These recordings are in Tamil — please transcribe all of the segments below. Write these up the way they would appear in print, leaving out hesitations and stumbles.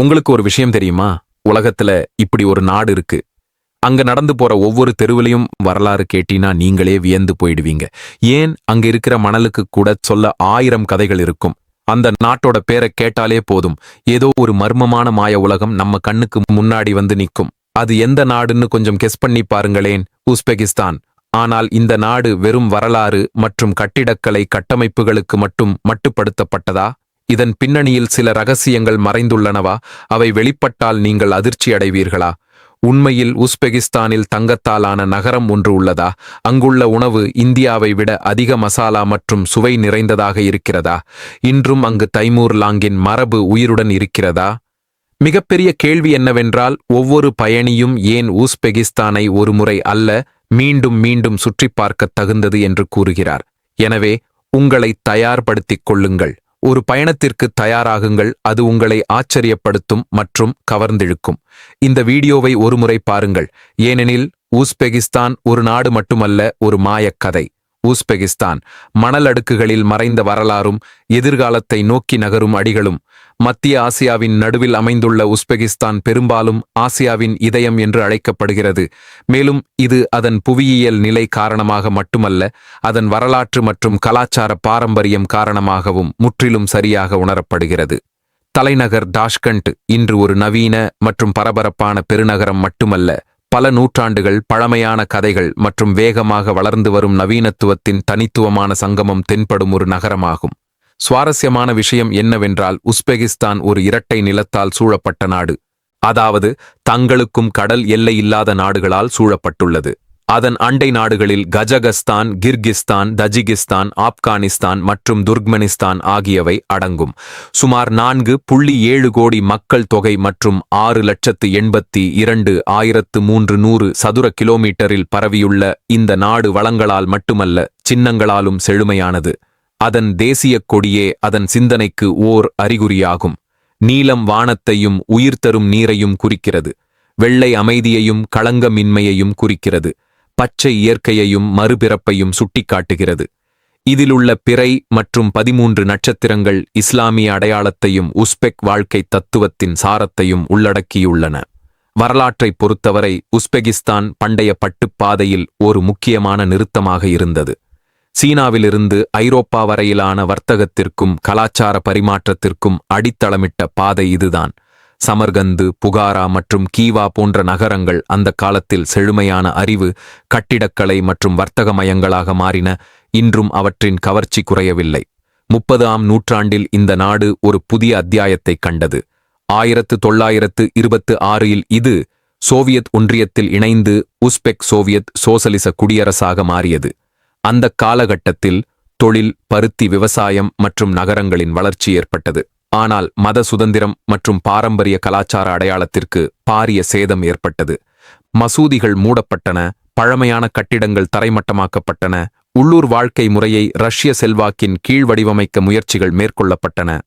உங்களுக்கு ஒரு விஷயம் தெரியுமா? உலகத்துல இப்படி ஒரு நாடு இருக்கு. அங்க நடந்து போற ஒவ்வொரு தெருவிலையும் வரலாறு கேட்டீனா நீங்களே வியந்து போயிடுவீங்க. ஏன் அங்க இருக்கிற மணலுக்கு கூட சொல்ல 1000 கதைகள் இருக்கும். அந்த நாட்டோட பேரை கேட்டாலே போதும், ஏதோ ஒரு மர்மமான மாய உலகம் நம்ம கண்ணுக்கு முன்னாடி வந்து நிக்கும். அது எந்த நாடுன்னு கொஞ்சம் கெஸ் பண்ணி பாருங்களேன். உஸ்பெகிஸ்தான். ஆனால் இந்த நாடு வெறும் வரலாறு மற்றும் கட்டிடக்கலை கட்டமைப்புகளுக்கு மட்டும் மட்டுப்படுத்தப்பட்டதா? இதன் பின்னணியில் சில ரகசியங்கள் மறைந்துள்ளனவா? அவை வெளிப்பட்டால் நீங்கள் அதிர்ச்சி அடைவீர்களா? உண்மையில் உஸ்பெகிஸ்தானில் தங்கத்தாலான நகரம் ஒன்று உள்ளதா? அங்குள்ள உணவு இந்தியாவை விட அதிக மசாலா மற்றும் சுவை நிறைந்ததாக இருக்கிறதா? இன்றும் அங்கு தைமூர் லாங்கின் மரபு உயிருடன் இருக்கிறதா? மிகப்பெரிய கேள்வி என்னவென்றால், ஒவ்வொரு பயணியும் ஏன் உஸ்பெகிஸ்தானை ஒருமுறை அல்ல மீண்டும் மீண்டும் சுற்றி பார்க்கத் தகுந்தது என்று கூறுகிறார். எனவே உங்களை தயார்படுத்திக் கொள்ளுங்கள். ஒரு பயணத்திற்கு தயாராகுங்கள். அது உங்களை ஆச்சரியப்படுத்தும் மற்றும் கவர்ந்திழுக்கும். இந்த வீடியோவை ஒருமுறை பாருங்கள், ஏனெனில் உஸ்பெகிஸ்தான் ஒரு நாடு மட்டுமல்ல, ஒரு மாயக்கதை. உஸ்பெகிஸ்தான் மணல் அடுக்குகளில் மறைந்த வரலாறும் எதிர்காலத்தை நோக்கி நகரும் அடிகளும். மத்திய ஆசியாவின் நடுவில் அமைந்துள்ள உஸ்பெகிஸ்தான் பெரும்பாலும் ஆசியாவின் இதயம் என்று அழைக்கப்படுகிறது. மேலும் இது அதன் புவியியல் நிலை காரணமாக மட்டுமல்ல, அதன் வரலாற்று மற்றும் கலாச்சார பாரம்பரியம் காரணமாகவும் முற்றிலும் சரியாக உணரப்படுகிறது. தலைநகர் டாஷ்கண்ட் இன்று ஒரு நவீன மற்றும் பரபரப்பான பெருநகரம் மட்டுமல்ல, பல நூற்றாண்டுகள் பழமையான கதைகள் மற்றும் வேகமாக வளர்ந்து வரும் நவீனத்துவத்தின் தனித்துவமான சங்கமம் தென்படும் ஒரு நகரமாகும். சுவாரஸ்யமான விஷயம் என்னவென்றால், உஸ்பெகிஸ்தான் ஒரு இரட்டை நிலத்தால் சூழப்பட்ட நாடு. அதாவது தங்களுக்கும் கடல் எல்லையில்லாத நாடுகளால் சூழப்பட்டுள்ளது. அதன் அண்டை நாடுகளில் கஜகஸ்தான், கிர்கிஸ்தான், தஜிகிஸ்தான், ஆப்கானிஸ்தான் மற்றும் துர்க்மெனிஸ்தான் ஆகியவை அடங்கும். சுமார் 4.7 கோடி மக்கள் தொகை மற்றும் 6,82,300 சதுர கிலோமீட்டரில் பரவியுள்ள இந்த நாடு வளங்களால் மட்டுமல்ல, சின்னங்களாலும் செழுமையானது. அதன் தேசியக் கொடியே அதன் சிந்தனைக்கு ஓர் அறிகுறியாகும். நீலம் வானத்தையும் உயிர்த்தரும் நீரையும் குறிக்கிறது. வெள்ளை அமைதியையும் களங்கமின்மையையும் குறிக்கிறது. பச்சை இயற்கையையும் மறுபிறப்பையும் சுட்டிக்காட்டுகிறது. இதிலுள்ள பிறை மற்றும் 13 நட்சத்திரங்கள் இஸ்லாமிய அடையாளத்தையும் உஸ்பெக் வாழ்க்கை தத்துவத்தின் சாரத்தையும் உள்ளடக்கியுள்ளன. வரலாற்றை பொறுத்தவரை உஸ்பெகிஸ்தான் பண்டைய பட்டுப் பாதையில் ஒரு முக்கியமான நிறுத்தமாக இருந்தது. சீனாவிலிருந்து ஐரோப்பா வரையிலான வர்த்தகத்திற்கும் கலாச்சார பரிமாற்றத்திற்கும் அடித்தளமிட்ட பாதை இதுதான். சமர்கந்து, புகாரா மற்றும் கீவா போன்ற நகரங்கள் அந்த காலத்தில் செழுமையான அறிவு, கட்டிடக்கலை மற்றும் வர்த்தக மையங்களாக மாறின. இன்றும் அவற்றின் கவர்ச்சி குறையவில்லை. 30ஆம் நூற்றாண்டில் இந்த நாடு ஒரு புதிய அத்தியாயத்தைக் கண்டது. 1926இல் இது சோவியத் ஒன்றியத்தில் இணைந்து உஸ்பெக் சோவியத் சோசலிச குடியரசாக மாறியது. அந்த காலகட்டத்தில் தொழில், பருத்தி, விவசாயம் மற்றும் நகரங்களின் வளர்ச்சி ஏற்பட்டது. ஆனால் மத சுதந்திரம் மற்றும் பாரம்பரிய கலாச்சார அடையாளத்திற்கு பாரிய சேதம் ஏற்பட்டது. மசூதிகள் மூடப்பட்டன, பழமையான கட்டிடங்கள் தரைமட்டமாக்கப்பட்டன, உள்ளூர் வாழ்க்கை முறையை ரஷ்ய செல்வாக்கின் கீழ் வடிவமைக்க முயற்சிகள் மேற்கொள்ளப்பட்டன.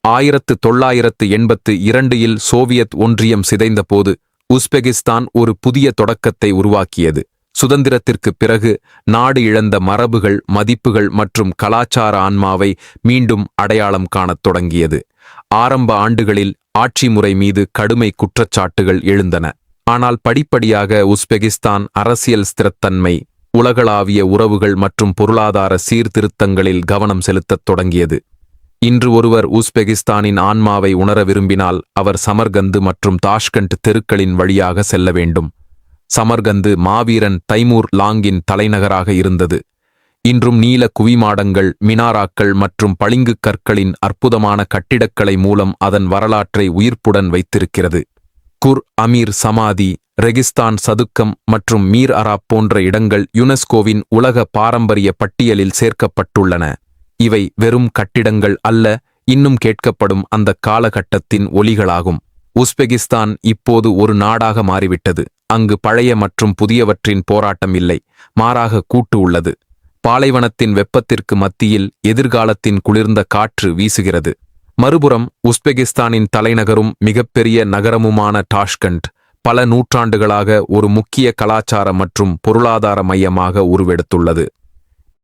1982இல் சோவியத் ஒன்றியம் சிதைந்தபோது உஸ்பெகிஸ்தான் ஒரு புதிய தொடக்கத்தை உருவாக்கியது. சுதந்திரத்திற்குப் பிறகு நாடு இழந்த மரபுகள், மதிப்புகள் மற்றும் கலாச்சார ஆன்மாவை மீண்டும் அடையாளம் காணத் தொடங்கியது. ஆரம்ப ஆண்டுகளில் ஆட்சி முறை மீது கடுமை குற்றச்சாட்டுகள் எழுந்தன. ஆனால் படிப்படியாக உஸ்பெகிஸ்தான் அரசியல் ஸ்திரத்தன்மை, உலகளாவிய உறவுகள் மற்றும் பொருளாதார சீர்திருத்தங்களில் கவனம் செலுத்தத் தொடங்கியது. இன்று ஒருவர் உஸ்பெகிஸ்தானின் ஆன்மாவை உணர விரும்பினால் அவர் சமர்கந்து மற்றும் தாஷ்கண்ட் தெருக்களின் வழியாக செல்ல வேண்டும். சமர்கந்து மாவீரன் தைமூர் லாங்கின் தலைநகராக இருந்தது. இன்றும் நீல குவிமாடங்கள், மினாராக்கள் மற்றும் பளிங்கு கற்களின் அற்புதமான கட்டிடக்கலை மூலம் அதன் வரலாற்றை உயிர்ப்புடன் வைத்திருக்கிறது. குர் அமீர் சமாதி, ரெகிஸ்தான் சதுக்கம் மற்றும் மீர் அராப் போன்ற இடங்கள் யுனெஸ்கோவின் உலக பாரம்பரிய பட்டியலில் சேர்க்கப்பட்டுள்ளன. இவை வெறும் கட்டிடங்கள் அல்ல, இன்னும் கேட்கப்படும் அந்த காலகட்டத்தின் ஒலிகளாகும். உஸ்பெகிஸ்தான் இப்போது ஒரு நாடாக மாறிவிட்டது. அங்கு பழைய மற்றும் புதியவற்றின் போராட்டம் இல்லை, மாறாக கூட்டு உள்ளது. பாலைவனத்தின் வெப்பத்திற்கு மத்தியில் எதிர்காலத்தின் குளிர்ந்த காற்று வீசுகிறது. மறுபுறம் உஸ்பெகிஸ்தானின் தலைநகரும் மிகப்பெரிய நகரமுமான டாஷ்கண்ட் பல நூற்றாண்டுகளாக ஒரு முக்கிய கலாச்சார மற்றும் பொருளாதார மையமாக உருவெடுத்துள்ளது.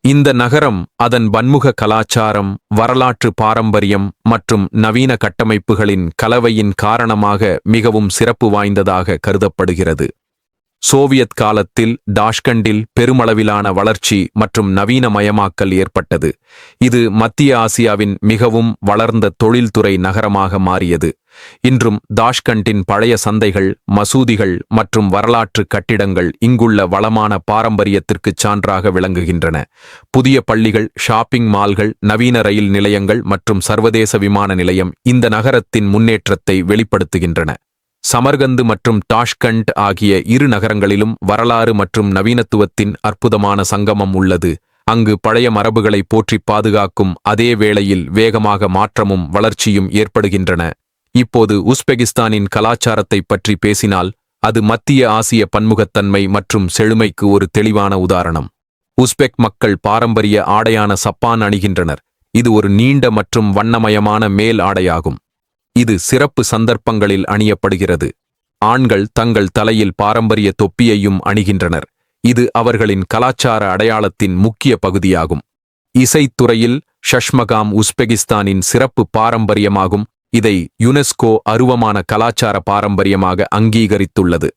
இந்த நகரம் அதன் பன்முக கலாச்சாரம், வரலாற்று பாரம்பரியம் மற்றும் நவீன கட்டமைப்புகளின் கலவையின் காரணமாக மிகவும் சிறப்பு வாய்ந்ததாக கருதப்படுகிறது. சோவியத் காலத்தில் டாஷ்கண்டில் பெருமளவிலான வளர்ச்சி மற்றும் நவீனமயமாக்கல் ஏற்பட்டது. இது மத்திய ஆசியாவின் மிகவும் வளர்ந்த தொழில்துறை நகரமாக மாறியது. இன்றும் தாஷ்கண்டின் பழைய சந்தைகள், மசூதிகள் மற்றும் வரலாற்று கட்டிடங்கள் இங்குள்ள வளமான பாரம்பரியத்திற்குச் சான்றாக விளங்குகின்றன. புதிய பள்ளிகள், ஷாப்பிங் மால்கள், நவீன ரயில் நிலையங்கள் மற்றும் சர்வதேச விமான நிலையம் இந்த நகரத்தின் முன்னேற்றத்தை வெளிப்படுத்துகின்றன. சமர்கந்து மற்றும் டாஷ்கண்ட் ஆகிய இரு நகரங்களிலும் வரலாறு மற்றும் நவீனத்துவத்தின் அற்புதமான சங்கமம் உள்ளது. அங்கு பழைய மரபுகளை போற்றி பாதுகாக்கும் அதே வேளையில் வேகமாக மாற்றமும் வளர்ச்சியும் ஏற்படுகின்றன. இப்போது உஸ்பெகிஸ்தானின் கலாச்சாரத்தை பற்றி பேசினால் அது மத்திய ஆசிய பன்முகத்தன்மை மற்றும் செழுமைக்கு ஒரு தெளிவான உதாரணம். உஸ்பெக் மக்கள் பாரம்பரிய ஆடையான சப்பான் அணிகின்றனர். இது ஒரு நீண்ட மற்றும் வண்ணமயமான மேல் ஆடையாகும். இது சிறப்பு சந்தர்ப்பங்களில் அணியப்படுகிறது. ஆண்கள் தங்கள் தலையில் பாரம்பரிய தொப்பியையும் அணிகின்றனர். இது அவர்களின் கலாச்சார அடையாளத்தின் முக்கிய பகுதியாகும். இசைத்துறையில் ஷஷ்மகாம் உஸ்பெகிஸ்தானின் சிறப்பு பாரம்பரியமாகும். இதை யுனெஸ்கோ அருவமான கலாச்சார பாரம்பரியமாக அங்கீகரித்துள்ளது.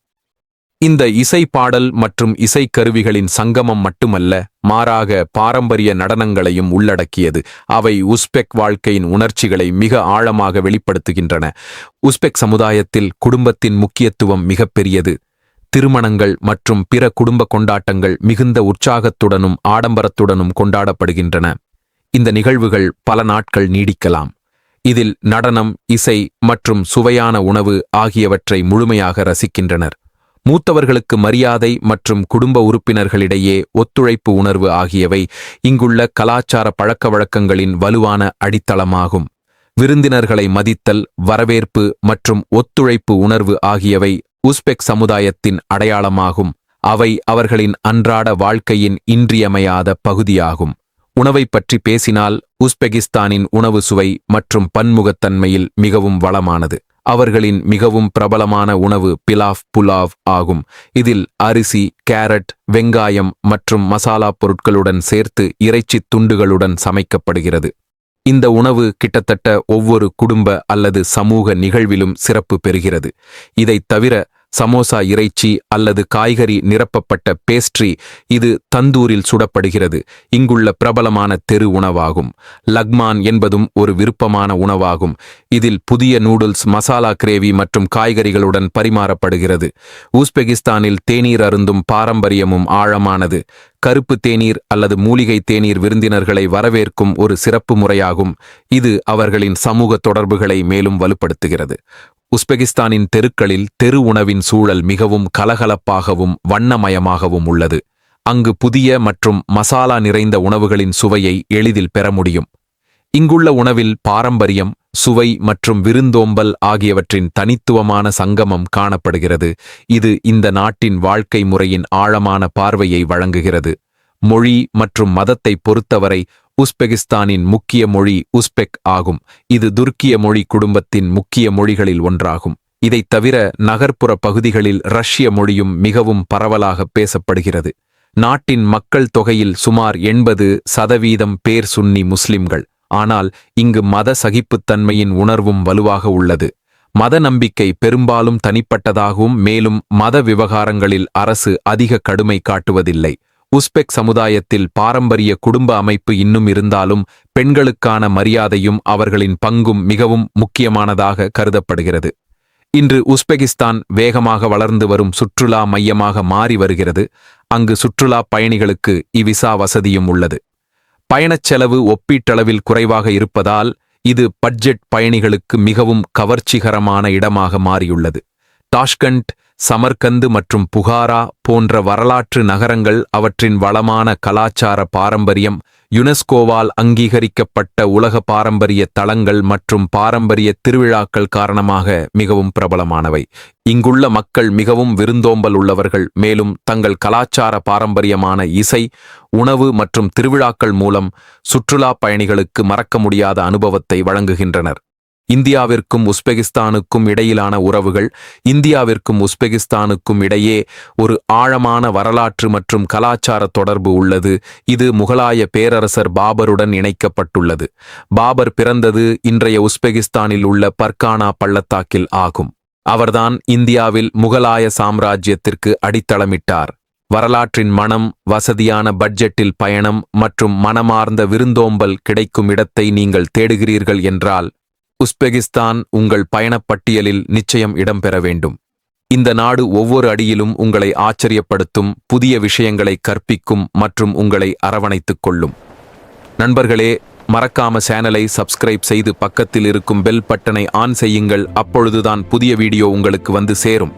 இந்த இசை பாடல் மற்றும் இசைக்கருவிகளின் சங்கமம் மட்டுமல்ல, மாறாக பாரம்பரிய நடனங்களையும் உள்ளடக்கியது. அவை உஸ்பெக் வாழ்க்கையின் உணர்ச்சிகளை மிக ஆழமாக வெளிப்படுத்துகின்றன. உஸ்பெக் சமுதாயத்தில் குடும்பத்தின் முக்கியத்துவம் மிகப்பெரியது. திருமணங்கள் மற்றும் பிற குடும்ப கொண்டாட்டங்கள் மிகுந்த உற்சாகத்துடனும் ஆடம்பரத்துடனும் கொண்டாடப்படுகின்றன. இந்த நிகழ்வுகள் பல நாட்கள் நீடிக்கலாம். இதில் நடனம், இசை மற்றும் சுவையான உணவு ஆகியவற்றை முழுமையாக ரசிக்கின்றனர். மூத்தவர்களுக்கு மரியாதை மற்றும் குடும்ப உறுப்பினர்களிடையே ஒத்துழைப்பு உணர்வு ஆகியவை இங்குள்ள கலாச்சார பழக்கவழக்கங்களின் வலுவான அடித்தளமாகும். விருந்தினர்களை மதித்தல், வரவேற்பு மற்றும் ஒத்துழைப்பு உணர்வு ஆகியவை உஸ்பெக் சமுதாயத்தின் அடையாளமாகும். அவை அவர்களின் அன்றாட வாழ்க்கையின் இன்றியமையாத பகுதியாகும். உணவை பற்றி பேசினால் உஸ்பெகிஸ்தானின் உணவு சுவை மற்றும் பன்முகத்தன்மையில் மிகவும் வளமானது. அவர்களின் மிகவும் பிரபலமான உணவு புலாவ் ஆகும். இதில் அரிசி, கேரட், வெங்காயம் மற்றும் மசாலா பொருட்களுடன் சேர்த்து இறைச்சித் துண்டுகளுடன் சமைக்கப்படுகிறது. இந்த உணவு கிட்டத்தட்ட ஒவ்வொரு குடும்ப அல்லது சமூக நிகழ்விலும் சிறப்பு பெறுகிறது. இதைத் தவிர சமோசா, இறைச்சி அல்லது காய்கறி நிரப்பப்பட்ட பேஸ்ட்ரி, இது தந்தூரில் சுடப்படுகிறது. இங்குள்ள பிரபலமான தெரு உணவாகும். லக்மான் என்பதும் ஒரு விருப்பமான உணவாகும். இதில் புதிய நூடுல்ஸ், மசாலா கிரேவி மற்றும் காய்கறிகளுடன் பரிமாறப்படுகிறது. உஸ்பெகிஸ்தானில் தேநீர் அருந்தும் பாரம்பரியமும் ஆழமானது. கருப்பு தேநீர் அல்லது மூலிகை தேநீர் விருந்தினர்களை வரவேற்கும் ஒரு சிறப்பு முறையாகும். இது அவர்களின் சமூக தொடர்புகளை மேலும் வலுப்படுத்துகிறது. உஸ்பெகிஸ்தானின் தெருக்களில் தெரு உணவின் சூழல் மிகவும் கலகலப்பாகவும் வண்ணமயமாகவும் உள்ளது. அங்கு புதிய மற்றும் மசாலா நிறைந்த உணவுகளின் சுவையை எளிதில் பெற முடியும். இங்குள்ள உணவில் பாரம்பரியம், சுவை மற்றும் விருந்தோம்பல் ஆகியவற்றின் தனித்துவமான சங்கமம் காணப்படுகிறது. இது இந்த நாட்டின் வாழ்க்கை முறையின் ஆழமான பார்வையை வழங்குகிறது. மொழி மற்றும் மதத்தை பொறுத்தவரை உஸ்பெகிஸ்தானின் முக்கிய மொழி உஸ்பெக் ஆகும். இது துருக்கிய மொழி குடும்பத்தின் முக்கிய மொழிகளில் ஒன்றாகும். இதைத் தவிர நகர்ப்புற பகுதிகளில் ரஷ்ய மொழியும் மிகவும் பரவலாக பேசப்படுகிறது. நாட்டின் மக்கள் தொகையில் சுமார் 80% பேர் சுன்னி முஸ்லிம்கள். ஆனால் இங்கு மத சகிப்புத்தன்மையின் உணர்வும் வலுவாக உள்ளது. மத நம்பிக்கை பெரும்பாலும் தனிப்பட்டதாகவும் மேலும் மத விவகாரங்களில் அரசு அதிக கடுமை காட்டுவதில்லை. உஸ்பெக் சமுதாயத்தில் பாரம்பரிய குடும்ப அமைப்பு இன்னும் இருந்தாலும் பெண்களுக்கான மரியாதையும் அவர்களின் பங்கும் மிகவும் முக்கியமானதாக கருதப்படுகிறது. இன்று உஸ்பெகிஸ்தான் வேகமாக வளர்ந்து வரும் சுற்றுலா மையமாக மாறி வருகிறது. அங்கு சுற்றுலா பயணிகளுக்கு இவிசா வசதியும் உள்ளது. பயணச் செலவு ஒப்பீட்டளவில் குறைவாக இருப்பதால் இது பட்ஜெட் பயணிகளுக்கு மிகவும் கவர்ச்சிகரமான இடமாக மாறியுள்ளது. தாஷ்கண்ட், சமர்கந்து மற்றும் புகாரா போன்ற வரலாற்று நகரங்கள் அவற்றின் வளமான கலாச்சார பாரம்பரியம், யுனெஸ்கோவால் அங்கீகரிக்கப்பட்ட உலக பாரம்பரிய தளங்கள் மற்றும் பாரம்பரிய திருவிழாக்கள் காரணமாக மிகவும் பிரபலமானவை. இங்குள்ள மக்கள் மிகவும் விருந்தோம்பல் உள்ளவர்கள், மேலும் தங்கள் கலாச்சார பாரம்பரியமான இசை, உணவு மற்றும் திருவிழாக்கள் மூலம் சுற்றுலா பயணிகளுக்கு மறக்க முடியாத அனுபவத்தை வழங்குகின்றனர். இந்தியாவிற்கும் உஸ்பெகிஸ்தானுக்கும் இடையிலான உறவுகள் இந்தியாவிற்கும் உஸ்பெகிஸ்தானுக்கும் இடையே ஒரு ஆழமான வரலாற்று மற்றும் கலாச்சார தொடர்பு உள்ளது. இது முகலாய பேரரசர் பாபருடன் இணைக்கப்பட்டுள்ளது. பாபர் பிறந்தது இன்றைய உஸ்பெகிஸ்தானில் உள்ள பர்கானா பள்ளத்தாக்கில் ஆகும். அவர்தான் இந்தியாவில் முகலாய சாம்ராஜ்யத்திற்கு அடித்தளமிட்டார். வரலாற்றின் மனம், வசதியான பட்ஜெட்டில் பயணம் மற்றும் மனமார்ந்த விருந்தோம்பல் கிடைக்கும் இடத்தை நீங்கள் தேடுகிறீர்கள் என்றால் உஸ்பெகிஸ்தான் உங்கள் பயணப்பட்டியலில் நிச்சயம் இடம்பெற வேண்டும். இந்த நாடு ஒவ்வொரு அடியிலும் உங்களை ஆச்சரியப்படுத்தும், புதிய விஷயங்களை கற்பிக்கும் மற்றும் உங்களை அரவணைத்துக் கொள்ளும். நண்பர்களே, மறக்காம சேனலை சப்ஸ்கிரைப் செய்து பக்கத்தில் இருக்கும் பெல் பட்டனை ஆன் செய்யுங்கள். அப்பொழுதுதான் புதிய வீடியோ உங்களுக்கு வந்து சேரும்.